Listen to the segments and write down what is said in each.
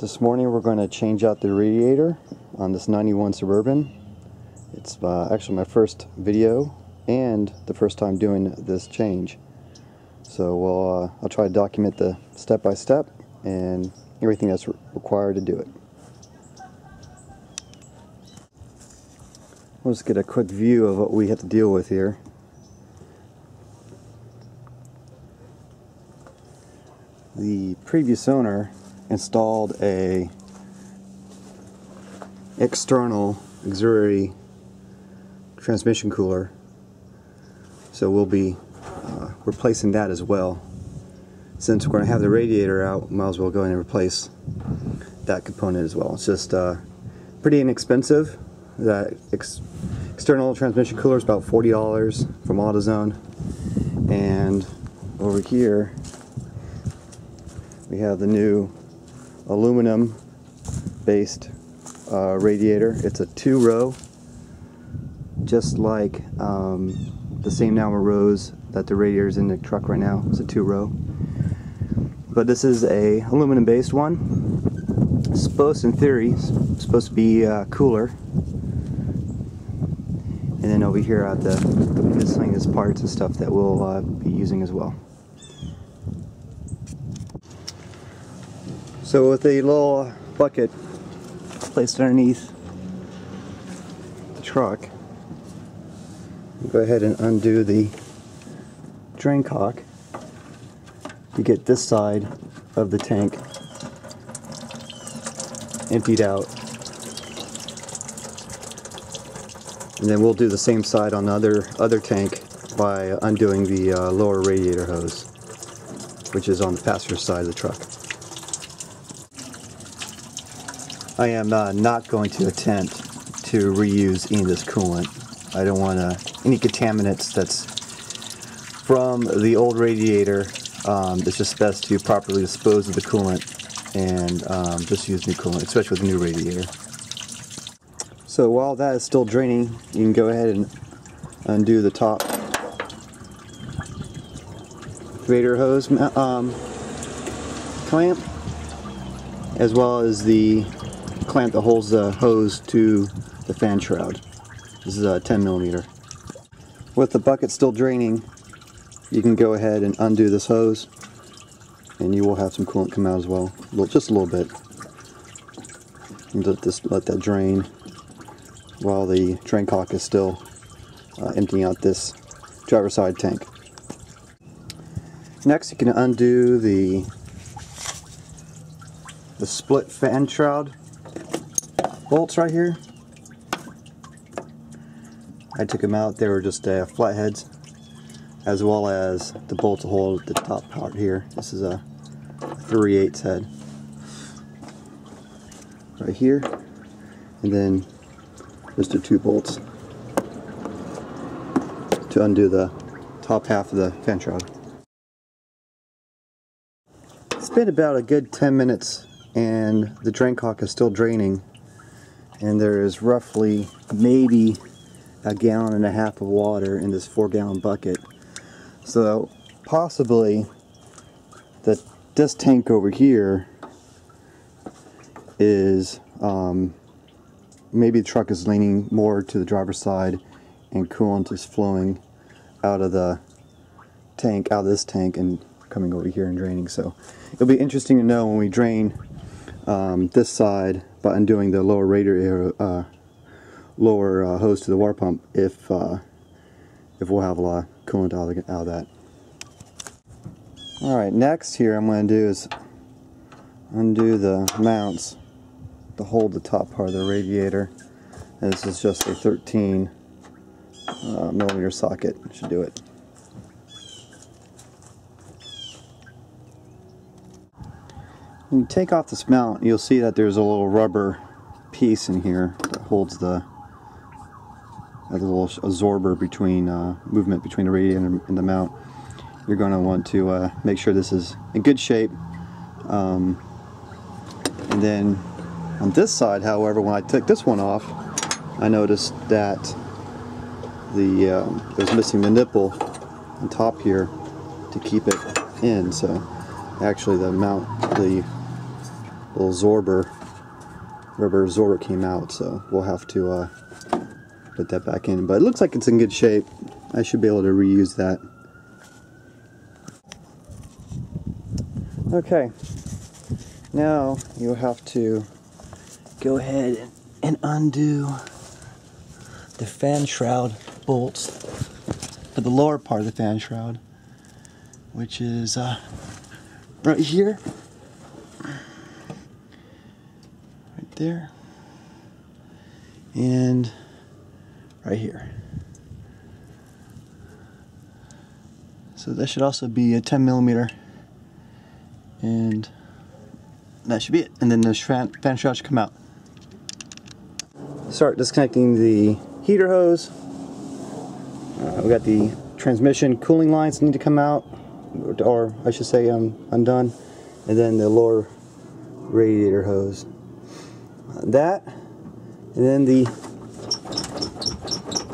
This morning we're going to change out the radiator on this 91 Suburban. It's actually my first video and the first time doing this change. So I'll try to document the step-by-step and everything that's required to do it. Let's get a quick view of what we have to deal with here. The previous owner installed a external auxiliary transmission cooler, so we'll be replacing that as well. Since we're going to have the radiator out, might as well go in and replace that component as well. It's just pretty inexpensive. That external transmission cooler is about $40 from AutoZone, and over here we have the new aluminum based radiator. It's a 2-row, just like the same number of rows that the radiator is in the truck right now. It's a 2-row, but this is a aluminum based one. It's supposed, in theory, supposed to be cooler. And then over here I have the miscellaneous parts and stuff that we'll be using as well. So with a little bucket placed underneath the truck, go ahead and undo the drain cock to get this side of the tank emptied out. And then we'll do the same side on the other tank by undoing the lower radiator hose, which is on the passenger side of the truck. I am not going to attempt to reuse any of this coolant. I don't want any contaminants that's from the old radiator. It's just best to properly dispose of the coolant and just use new coolant, especially with a new radiator. So while that is still draining, you can go ahead and undo the top radiator hose clamp, as well as the clamp that holds the hose to the fan shroud. This is a 10mm. With the bucket still draining, you can go ahead and undo this hose, and you will have some coolant come out as well, just a little bit. And just let that drain while the drain cock is still emptying out this driver's side tank. Next, you can undo the split fan shroud bolts right here. I took them out. They were just flatheads, as well as the bolt to hold the top part here. This is a 3/8 head right here, and then just the 2 bolts to undo the top half of the fan shroud. It's been about a good 10 minutes and the drain cock is still draining, and there is roughly maybe a 1.5 gallons of water in this 4-gallon bucket. So possibly this tank over here is maybe the truck is leaning more to the driver's side and coolant is flowing out of the tank, out of this tank, and coming over here and draining. So it'll be interesting to know when we drain this side by undoing the lower radiator, lower hose to the water pump, if we'll have a lot of coolant out of that. Alright, next here I'm going to do is undo the mounts to hold the top part of the radiator. And this is just a 13mm socket. Should do it. When you take off this mount, you'll see that there's a little rubber piece in here that holds the little absorber between movement between the radiator and the mount. You're going to want to make sure this is in good shape. And then on this side, however, when I took this one off, I noticed that it was missing the nipple on top here to keep it in. So actually the little rubber absorber came out, so we'll have to put that back in. But it looks like it's in good shape. I should be able to reuse that. Okay, now you'll have to go ahead and undo the fan shroud bolts for the lower part of the fan shroud, which is right here, right there, and right here. So that should also be a 10 millimeter, and that should be it. And then the fan shroud should come out. Start disconnecting the heater hose. We got the transmission cooling lines need to come out, or I should say undone, and then the lower radiator hose. That, and then the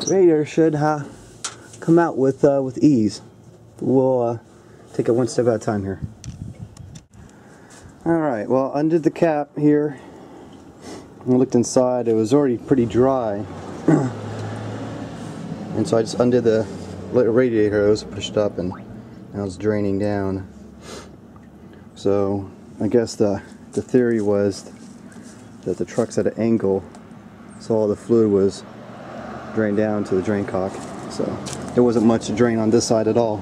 radiator should come out with ease. We'll take it one step at a time here. Alright, well, undid the cap here. I looked inside, it was already pretty dry. And so I just undid the radiator hose, pushed up, and now it's draining down. So I guess the theory was that the truck's at an angle, so all the fluid was drained down to the drain cock. So there wasn't much to drain on this side at all.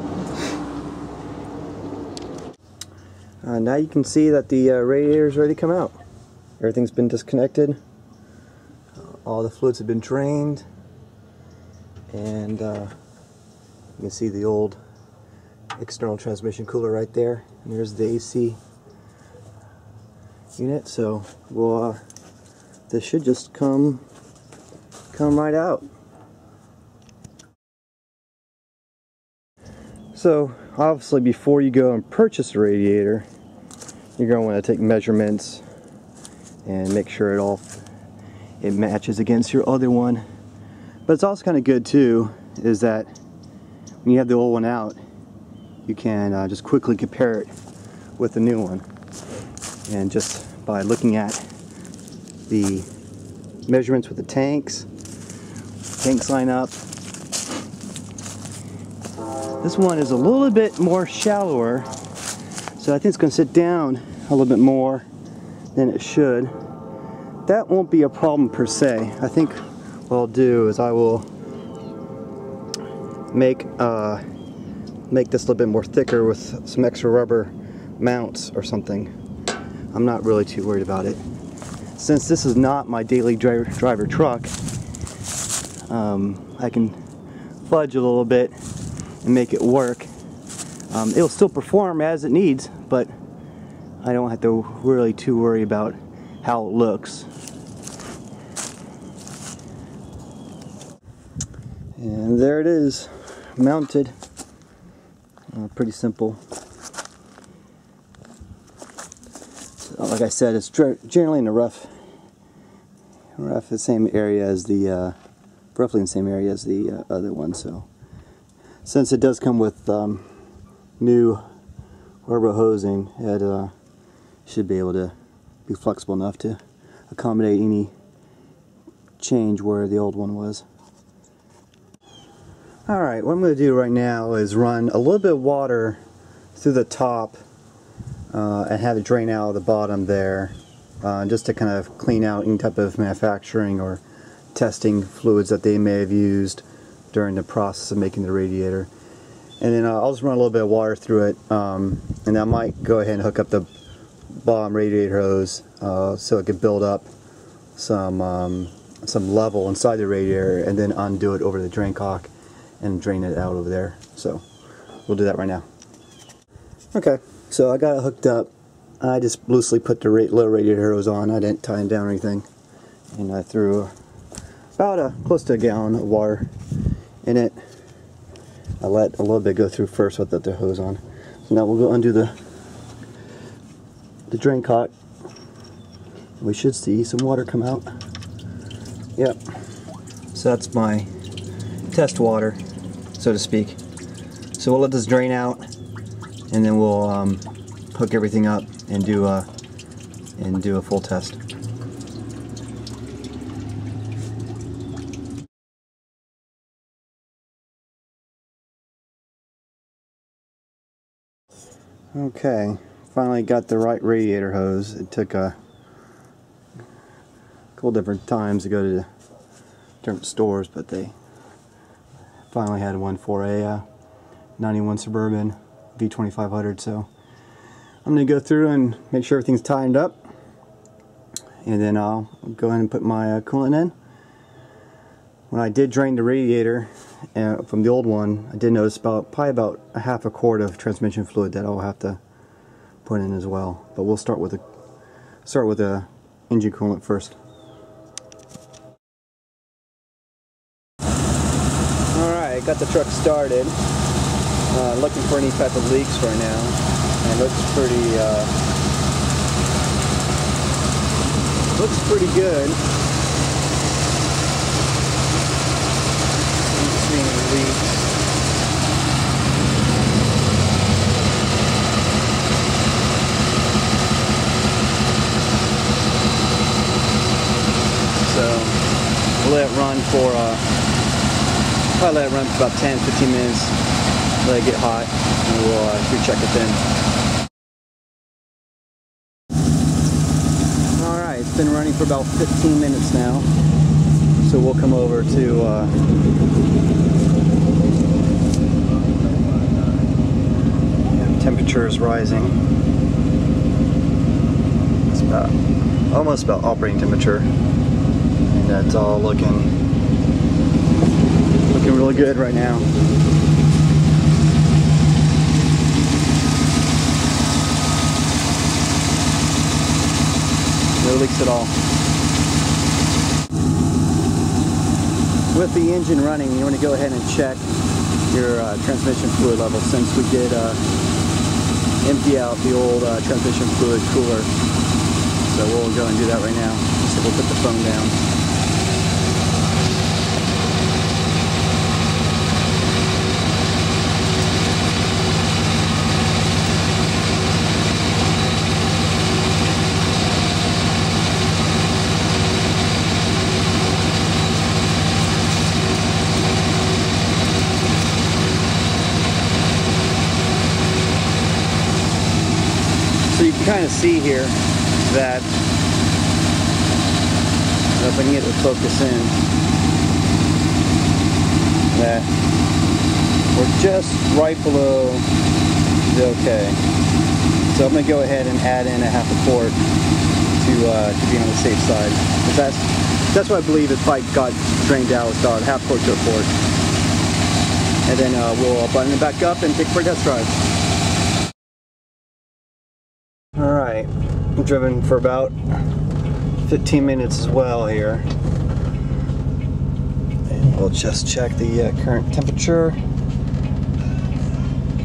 Now you can see that the radiator's ready to come out. Everything's been disconnected. All the fluids have been drained. And you can see the old external transmission cooler right there. And there's the AC unit. So we'll, this should just come right out. So obviously, before you go and purchase a radiator, you're going to want to take measurements and make sure it matches against your other one. But it's also kind of good too, is that when you have the old one out, you can just quickly compare it with the new one. And just by looking at the measurements with the tanks line up. This one is a little bit more shallower, so I think it's going to sit down a little bit more than it should. That won't be a problem per se. I think what I'll do is I will make this a little bit more thicker with some extra rubber mounts or something. I'm not really too worried about it. Since this is not my daily driver truck, I can fudge a little bit and make it work. It'll still perform as it needs, but I don't have to really too worry about how it looks. And there it is, mounted. Pretty simple. So, like I said, it's generally in the rough the same area as the roughly in the same area as the other one. So since it does come with new rubber hosing, it should be able to be flexible enough to accommodate any change where the old one was. Alright, what I'm going to do right now is run a little bit of water through the top and have it drain out of the bottom there, just to kind of clean out any type of manufacturing or testing fluids that they may have used during the process of making the radiator. And then I'll just run a little bit of water through it, and I might go ahead and hook up the bottom radiator hose so it can build up some level inside the radiator, and then undo it over the drain cock and drain it out over there. So we'll do that right now. Okay, so I got it hooked up. I just loosely put the low radiator hose on. I didn't tie it down or anything. And I threw about close to a gallon of water in it. I let a little bit go through first with the hose on. So now we'll go undo the drain cock. We should see some water come out. Yep. So that's my test water, so to speak. So we'll let this drain out, and then we'll hook everything up and do and do a full test. Okay, finally got the right radiator hose. It took a couple different times to go to different stores, but they finally had one for a 91 Suburban V2500. So I'm going to go through and make sure everything's tightened up, and then I'll go ahead and put my coolant in. When I did drain the radiator from the old one, I did notice probably about a half a quart of transmission fluid that I'll have to put in as well. But we'll start with the engine coolant first. Alright, got the truck started. Looking for any type of leaks right now. And looks pretty good. Leaks. So we'll let it run for probably let it run for about 10-15 minutes, let it get hot, and we'll recheck it then. Alright, it's been running for about 15 minutes now, so we'll come over to temperature is rising. It's almost about operating temperature, and that's all looking really good right now. No leaks at all. With the engine running, you want to go ahead and check your transmission fluid level, since we did empty out the old transmission fluid cooler. So we'll go and do that right now. So we'll put the phone down. So you can kind of see here that, if I can get the focus in, that we're just right below the okay. So I'm going to go ahead and add in a half a quart to be on the safe side. But that's what I believe it probably got drained out, about half quart to a quart. And then we'll button it back up and take it for a test drive. Alright, I've driven for about 15 minutes as well here. And we'll just check the current temperature.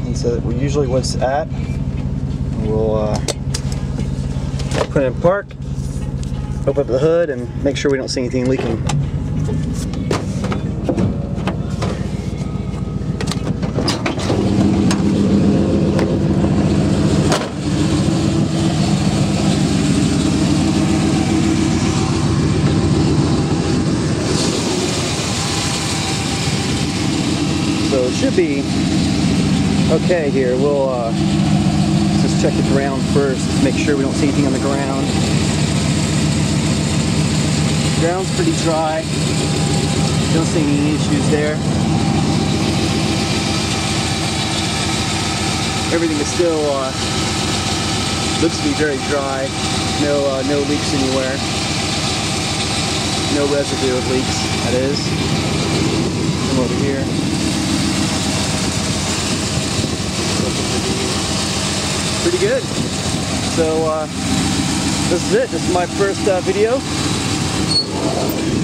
And so that usually what's at. We'll put it in park, open up the hood, and make sure we don't see anything leaking. So it should be okay here. We'll just check the ground first, make sure we don't see anything on the ground. The ground's pretty dry. Don't see any issues there. Everything is still looks to be very dry. No leaks anywhere. No residue of leaks, that is. Come over here. Pretty good. So this is it. This is my first video.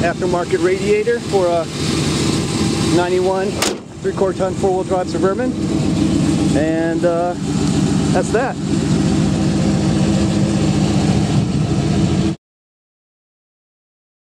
Aftermarket radiator for a 91 3/4 ton 4-wheel drive Suburban. And that's that.